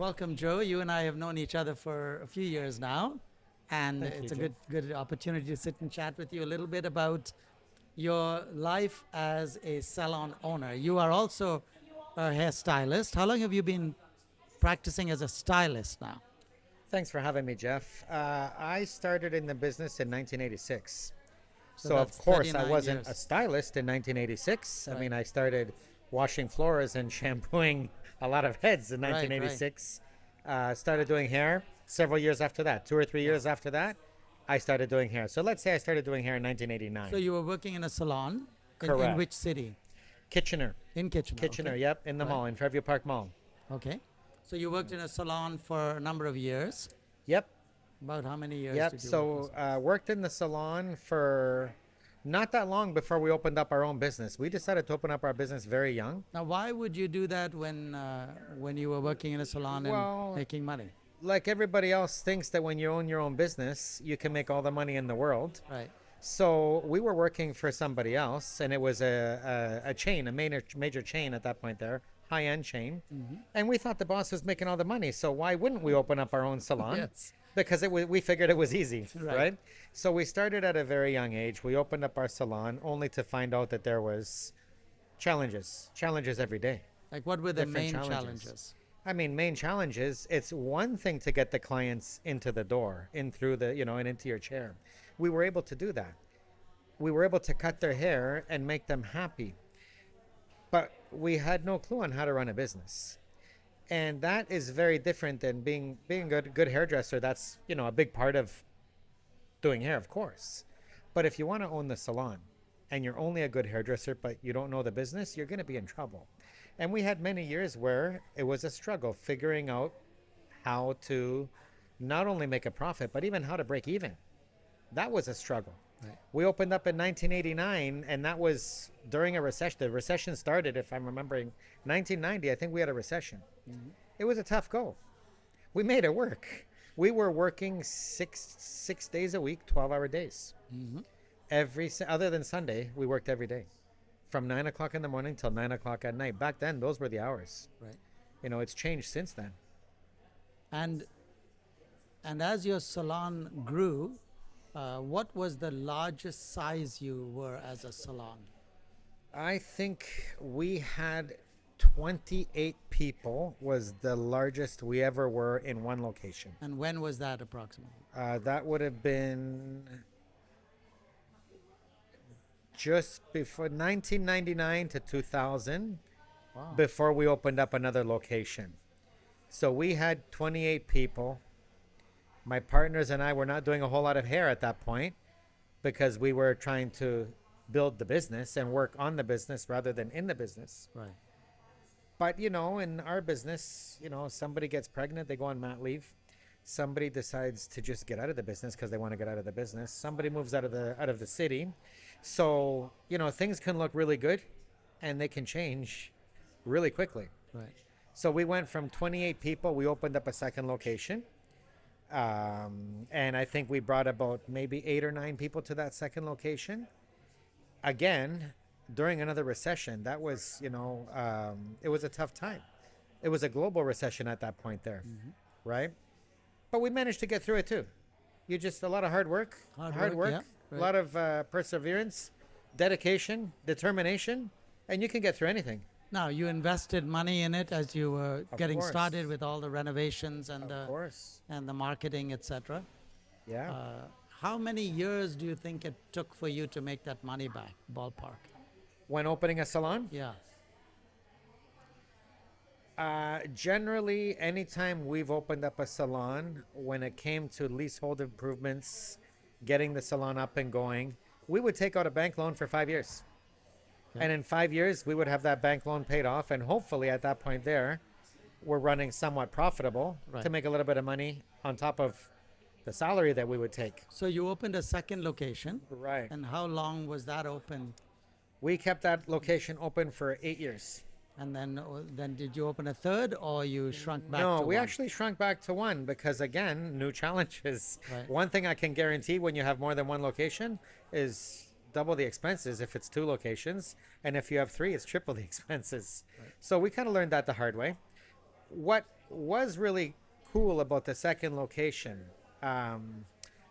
Welcome, Joe. You and I have known each other for a few years now, and Thank you, it's a Jeff. good opportunity to sit and chat with you a little bit about your life as a salon owner. You are also a hairstylist. How long have you been practicing as a stylist now? Thanks for having me, Jeff. I started in the business in 1986. So So, of that's course, I 39 wasn't a years. stylist in 1986. I Right, mean, I started washing floors and shampooing a lot of heads in right. 1986. Started doing hair several years after that, 2 or 3 years Yes. after that. I started doing hair. So let's say I started doing hair in So 1989. you were working in a salon in Correct. which city? Kitchener. In Kitchener. Okay. Kitchener, yep, in the Right. mall, in Fairview Park Mall. Okay. So you worked in a salon for a number of years. Yep, About how many years Yep. did you work in a So salon? worked in the salon for not that long before we opened up our own business. We decided to open up our business very young. Now, why would you do that when you were working in a salon and Well, making money? like everybody else thinks that when you own your own business, you can make all the money in the world. Right. So we were working for somebody else, and it was a chain, a major chain at that point there, high end chain. And we thought the boss was making all the money. So why wouldn't we open up our own salon? Yes. Because we figured it was easy, Right. right? So we started at a very young age. We opened up our salon only to find out that there was challenges every day, Like, what were the different main challenges. challenges? I mean, main challenges, it's one thing to get the clients into the door, in through and into your chair. We were able to do that. We were able to cut their hair and make them happy. But we had no clue on how to run a business. And that is very different than being a good hairdresser. That's, a big part of doing hair, of course. But if you want to own the salon and you're only a good hairdresser, but you don't know the business, you're going to be in trouble. And we had many years where it was a struggle figuring out how to not only make a profit, but even how to break even. That was a struggle. Right. We opened up in 1989, and that was during a recession. The recession started, if I'm remembering, 1990. I think we had a recession. It was a tough go. We made it work. We were working six days a week, 12-hour days. Other than Sunday, we worked every day, from 9 o'clock in the morning till 9 o'clock at night. Back then, those were the hours. Right. It's changed since then. And and as your salon grew, what was the largest size you were as a salon? I think we had 28 people was the largest we ever were in one location. And when was that approximately? That would have been just before 1999 to 2000, Wow. before we opened up another location. So we had 28 people. My partners and I were not doing a whole lot of hair at that point because we were trying to build the business and work on the business rather than in the business. Right. But in our business, somebody gets pregnant, they go on mat leave. Somebody decides to just get out of the business because they want to get out of the business. Somebody moves out of the city. So, things can look really good and they can change really quickly. Right. So we went from 28 people, we opened up a second location. And I think we brought about maybe 8 or 9 people to that second location. Again, during another recession, that was, it was a tough time. It was a global recession at that point there, right? But we managed to get through it too. A lot of hard work, Hard work, yeah, a right. lot of perseverance, dedication, determination, and you can get through anything. Now, you invested money in it as you were Of getting course. started with all the renovations and Of course. the marketing, etc. Yeah. How many years do you think it took for you to make that money back, ballpark? When opening a salon, Yeah. generally, anytime we've opened up a salon, when it came to leasehold improvements, getting the salon up and going, we would take out a bank loan for 5 years. Okay. And in 5 years, we would have that bank loan paid off. And hopefully, at that point, we're running somewhat profitable Right. to make a little bit of money on top of the salary that we would take. So you opened a second location, Right. and how long was that open? We kept that location open for 8 years. And then did you open a third, or you shrunk back No, to we one? actually shrunk back to one because, again, new challenges. Right. One thing I can guarantee when you have more than one location is double the expenses if it's 2 locations. And if you have 3, it's triple the expenses. So we kind of learned that the hard way. What was really cool about the second location, I'm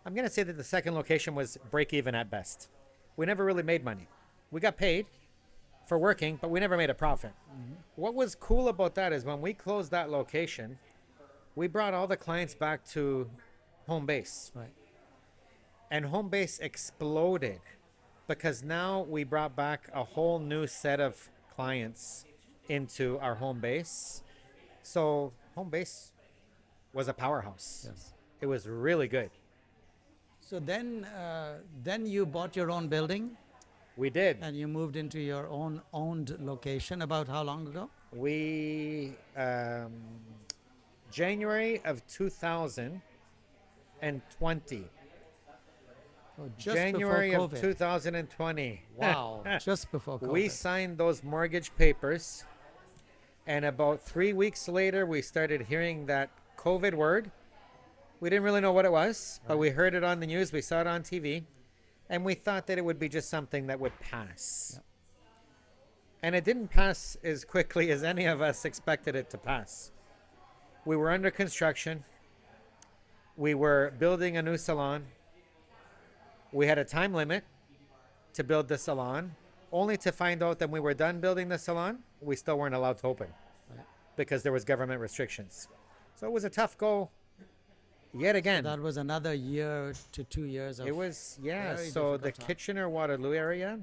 going to say that the second location was break even at best. We never really made money. We got paid for working, but we never made a profit. What was cool about that is when we closed that location, we brought all the clients back to home base. Right. And home base exploded because now we brought back a whole new set of clients into our home base. So home base was a powerhouse. Yes. It was really good. So then you bought your own building We did. and you moved into your own owned location. About how long ago? We January of 2020. Oh, just January before of COVID. 2020. Wow. Just before COVID. We signed those mortgage papers, and about 3 weeks later, we started hearing that COVID word. We didn't really know what it was, but we heard it on the news. We saw it on TV, and we thought that it would be just something that would pass. Yep. And it didn't pass as quickly as any of us expected it to pass. We were under construction. We were building a new salon. We had a time limit to build the salon, only to find out that when we were done building the salon, we still weren't allowed to open Right. because there was government restrictions. So it was a tough go yet again. That was another year to 2 years of It was, yeah. very So the difficult time. Kitchener-Waterloo area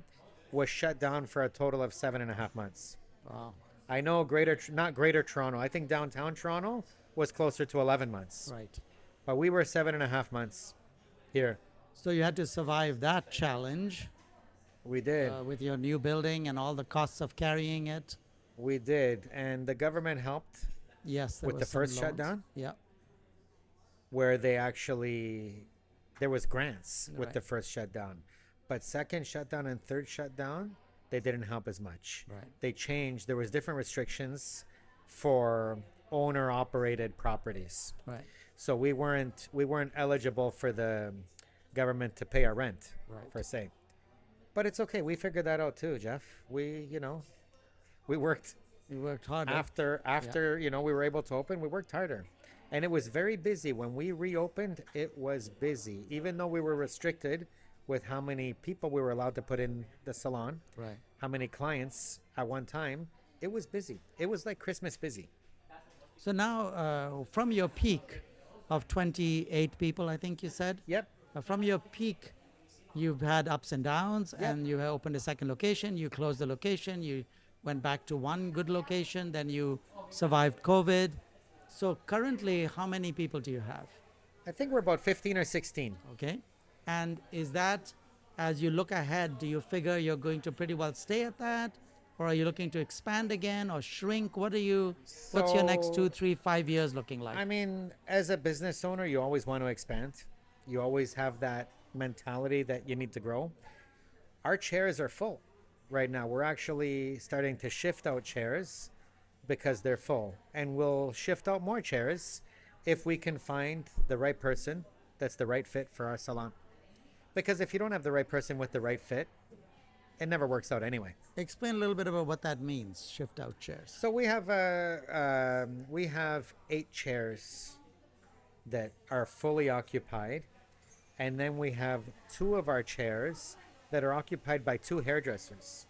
was shut down for a total of 7.5 months. Wow. I know not Greater Toronto. I think downtown Toronto was closer to 11 months. Right. But we were 7.5 months here. So you had to survive that challenge We did. with your new building and all the costs of carrying it. We did. And the government helped Yes, there with was the some first loans. shutdown, Yeah. where there was grants with Right. the first shutdown. But second shutdown and third shutdown, they didn't help as much. Right. They changed. There was different restrictions for owner operated properties. Right. So we weren't eligible for the government to pay our rent, Right. per se. But it's okay. We figured that out too, Jeff. We worked You worked hard. after we were able to open. We worked harder, and it was very busy when we reopened. It was busy, even though we were restricted with how many people we were allowed to put in the salon, Right. how many clients at one time. It was busy. It was like Christmas busy. So now, from your peak of 28 people, I think you said, Yep. from your peak, you've had ups and downs, Yep. and you have opened a second location. You closed the location. You went back to one good location. Then you survived COVID. So currently, how many people do you have? I think we're about 15 or 16. Okay, and is that, as you look ahead, do you figure you're going to pretty well stay at that, or are you looking to expand again or shrink? What's your next So- 2, 3, 5 years looking like? I mean, as a business owner, you always want to expand. You always have that mentality that you need to grow. Our chairs are full right now. We're actually starting to shift out chairs because they're full. And we'll shift out more chairs if we can find the right person that's the right fit for our salon. Because if you don't have the right person with the right fit, it never works out anyway. Explain a little bit about what that means, shift out chairs. So we have 8 chairs that are fully occupied, and then we have 2 of our chairs that are occupied by 2 hairdressers.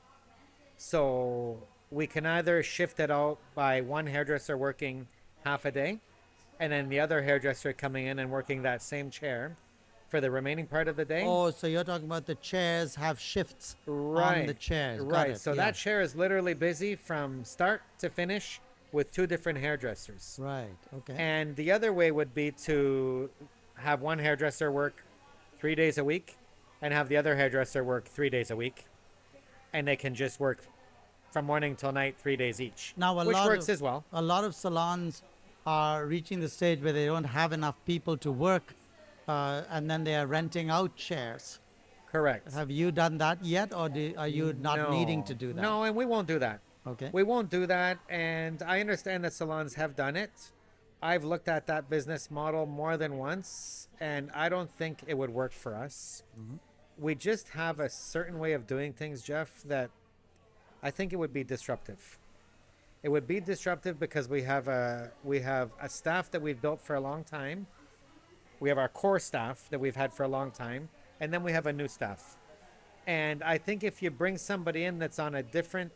So we can either shift it out by one hairdresser working half a day, and then the other hairdresser coming in and working that same chair for the remaining part of the day. Oh, so you're talking about the chairs have shifts Right. on the chairs. Got Right. it, So yeah. that chair is literally busy from start to finish with 2 different hairdressers. Right, okay. And the other way would be to have one hairdresser work 3 days a week and have the other hairdresser work 3 days a week. And they can just work from morning till night 3 days each. Now, which works as well. A lot of salons are reaching the stage where they don't have enough people to work, and then they are renting out chairs. Correct. Have you done that yet, or are you not needing to do that? No, and we won't do that. Okay. We won't do that. And I understand that salons have done it. I've looked at that business model more than once, and I don't think it would work for us. We just have a certain way of doing things, Jeff, that I think it would be disruptive. It would be disruptive because we have a staff that we've built for a long time. We have our core staff that we've had for a long time, and then we have a new staff. And I think if you bring somebody in that's on a different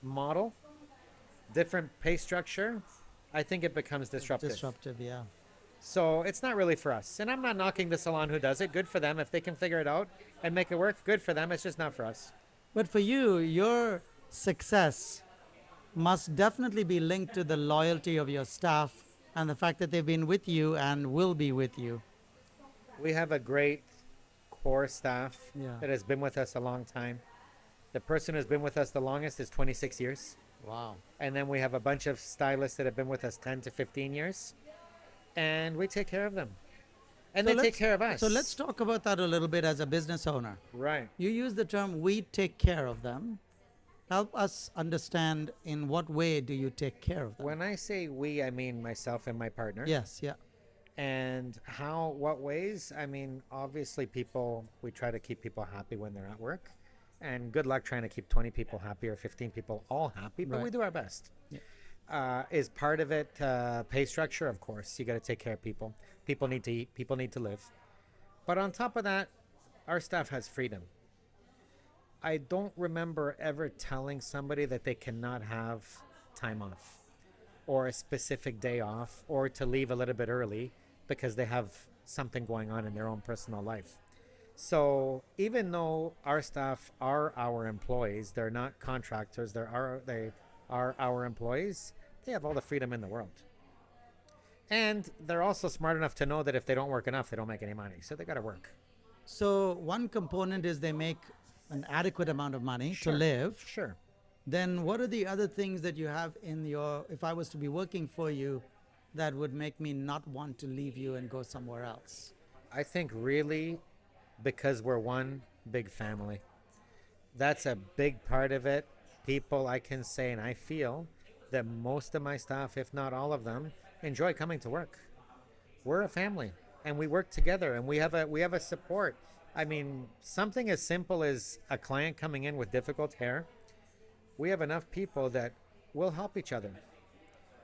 model, different pay structure, I think it becomes disruptive. Disruptive, yeah. So it's not really for us. And I'm not knocking the salon who does it. Good for them. If they can figure it out and make it work, good for them. It's just not for us. But for you, your success must definitely be linked to the loyalty of your staff and the fact that they've been with you and will be with you. We have a great core staff Yeah. that has been with us a long time. The person who's been with us the longest is 26 years. Wow. And then we have a bunch of stylists that have been with us 10 to 15 years. And we take care of them. And So they take let's- care of us. So let's talk about that a little bit as a business owner. Right. You use the term we take care of them. Help us understand in what way do you take care of them? When I say we, I mean myself and my partner. Yes, yeah. And what ways? I mean, obviously, we try to keep people happy when they're at work. And good luck trying to keep 20 people happy or 15 people all happy, but we Right. do our best. Yeah. Is part of it pay structure? Of course. You got to take care of people. People need to eat, people need to live. But on top of that, our staff has freedom. I don't remember ever telling somebody that they cannot have time off or a specific day off or to leave a little bit early because they have something going on in their own personal life. So even though our staff are our employees, they're not contractors, they are our employees, they have all the freedom in the world. And they're also smart enough to know that if they don't work enough, they don't make any money. So they got to work. So one component is they make an adequate amount of money Sure. to live. Sure. Then what are the other things that you have in your, if I was to be working for you, that would make me not want to leave you and go somewhere else? I think really because we're one big family. That's a big part of it. People, I can say, and I feel that most of my staff, if not all of them, enjoy coming to work. We're a family and we work together and we have a support. I mean, something as simple as a client coming in with difficult hair, we have enough people that will help each other.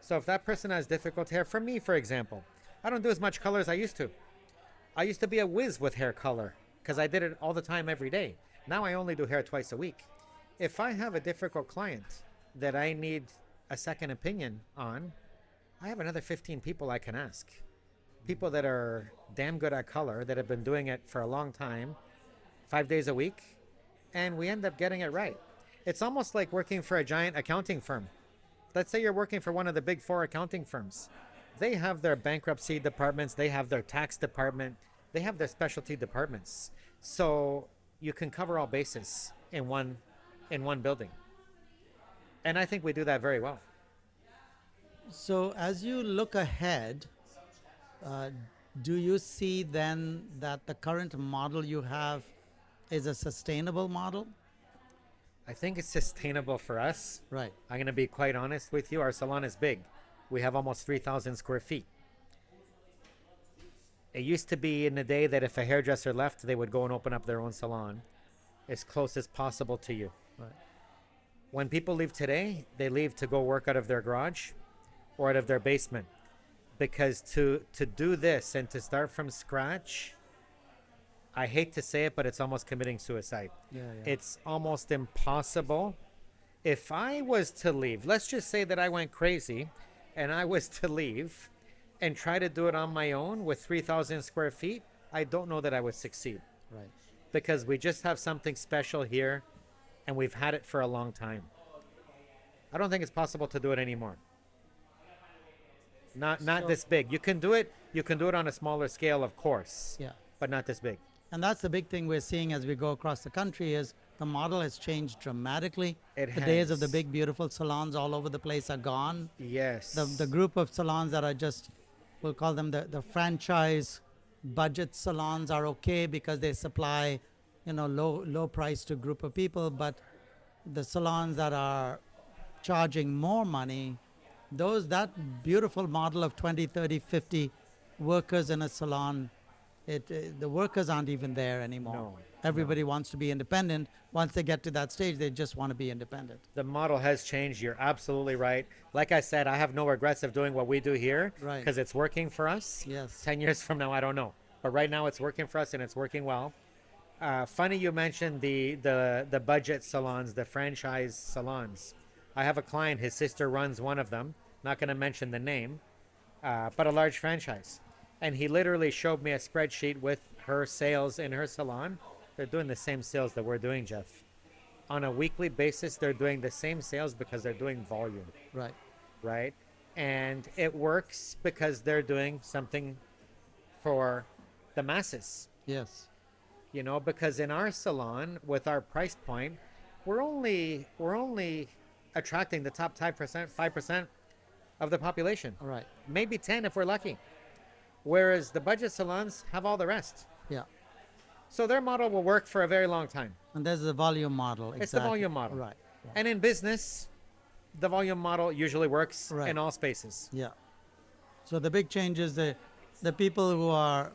So if that person has difficult hair, for me, for example, I don't do as much color as I used to. I used to be a whiz with hair color because I did it all the time every day. Now I only do hair twice a week. If I have a difficult client that I need a second opinion on, I have another 15 people I can ask. People that are damn good at color, that have been doing it for a long time, 5 days a week, and we end up getting it right. It's almost like working for a giant accounting firm. Let's say you're working for one of the big four accounting firms. They have their bankruptcy departments, they have their tax department, they have their specialty departments. So you can cover all bases in one building. And I think we do that very well. So as you look ahead, do you see then that the current model you have is a sustainable model? I think it's sustainable for us. Right. I'm going to be quite honest with you. Our salon is big. We have almost 3,000 square feet. It used to be in the day that if a hairdresser left, they would go and open up their own salon as close as possible to you. Right. When people leave today, they leave to go work out of their garage or out of their basement. Because to do this and to start from scratch, I hate to say it, but it's almost committing suicide. Yeah. It's almost impossible. If I was to leave, let's just say that I went crazy and I was to leave and try to do it on my own with 3,000 square feet, I don't know that I would succeed. Right. Because we just have something special here and we've had it for a long time. I don't think it's possible to do it anymore. Not So- this big. You can do it on a smaller scale, of course, Yeah. but not this big. And that's the big thing we're seeing as we go across the country is the model has changed dramatically. It The days of the has. big, beautiful salons all over the place are gone. Yes. The group of salons that are just, we'll call them the franchise budget salons are okay because they supply, low price to group of people. But the salons that are charging more money, that beautiful model of 20, 30, 50 workers in a salon The workers aren't even there anymore. No, Everybody wants to be independent. Once they get to that stage, they just want to be independent. the model has changed. You're absolutely right. Like I said, I have no regrets of doing what we do here Right. because it's working for us. Yes. 10 years from now, I don't know. But right now, it's working for us and it's working well. Funny you mentioned the budget salons, the franchise salons. I have a client, his sister runs one of them. Not going to mention the name, but a large franchise. And he literally showed me a spreadsheet with her sales in her salon. They're doing the same sales that we're doing, Jeff. On a weekly basis, they're doing the same sales because they're doing volume, Right. right? And it works because they're doing something for the masses, Yes. you know, because in our salon with our price point, we're only attracting the top 5% of the population. Right. Maybe 10 if we're lucky. Whereas the budget salons have all the rest. Yeah. So their model will work for a very long time. And there's the volume model. It's the exactly. volume model. Right. Yeah. And in business, the volume model usually works Right. in all spaces. Yeah. So the big change is the people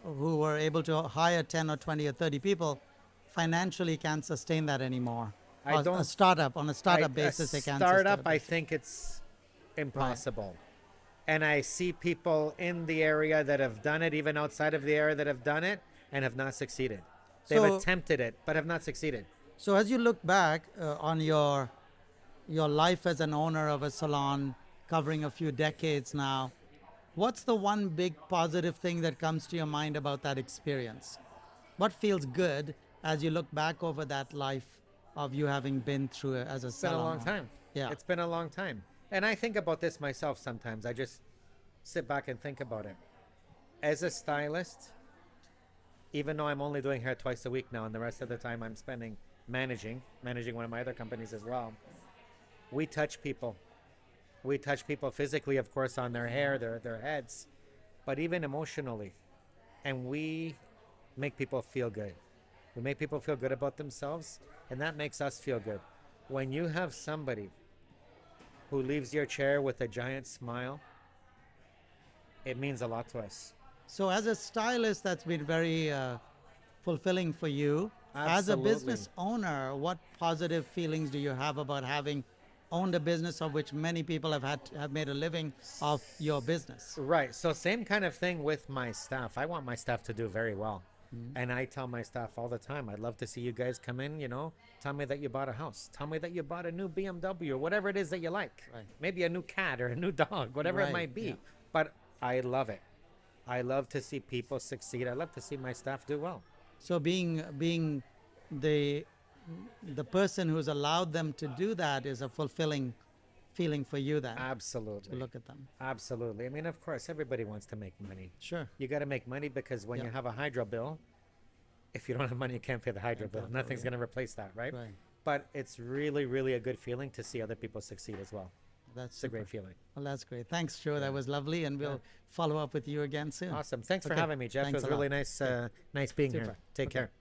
who were able to hire 10 or 20 or 30 people financially can't sustain that anymore. I On don't- a startup on a startup basis they can't sustain startup, it. I think it's impossible. And I see people in the area that have done it, even outside of the area that have done it and have not succeeded. They've So- attempted it, but have not succeeded. So as you look back on your life as an owner of a salon covering a few decades now, what's the one big positive thing that comes to your mind about that experience? What feels good as you look back over that life of you having been through it as a It's been a salon long owner? time. Yeah. It's been a long time. And I think about this myself sometimes. I just sit back and think about it. As a stylist, even though I'm only doing hair twice a week now, and the rest of the time I'm spending managing one of my other companies as well, we touch people. We touch people physically, of course, on their hair, their heads, but even emotionally. And we make people feel good. We make people feel good about themselves, and that makes us feel good. When you have somebody who leaves your chair with a giant smile, it means a lot to us. So as a stylist, that's been very fulfilling for you. As a Absolutely. business owner, what positive feelings do you have about having owned a business of which many people have made a living of your business? Right. So same kind of thing with my staff. I want my staff to do very well. And I tell my staff all the time, I'd love to see you guys come in, tell me that you bought a house. Tell me that you bought a new BMW or whatever it is that you like. Right. Maybe a new cat or a new dog, whatever Right, it might be. yeah. But I love it. I love to see people succeed. I love to see my staff do well. So being the person who's allowed them to do that is a fulfilling feeling for you then to Absolutely. look at them. Absolutely. I mean, of course, everybody wants to make money. Sure. You got to make money because when Yeah. you have a hydro bill, if you don't have money, you can't pay the hydro bill. Nothing's going to replace that, right? Right. But it's really, really a good feeling to see other people succeed as well. That's It's a great feeling. Well, that's great. Thanks, Joe. That was lovely, and we'll follow up with you again soon. Awesome. Thanks for Okay. having me, Jeff. Thanks It was a lot. really nice being here. Super. Take Okay. care.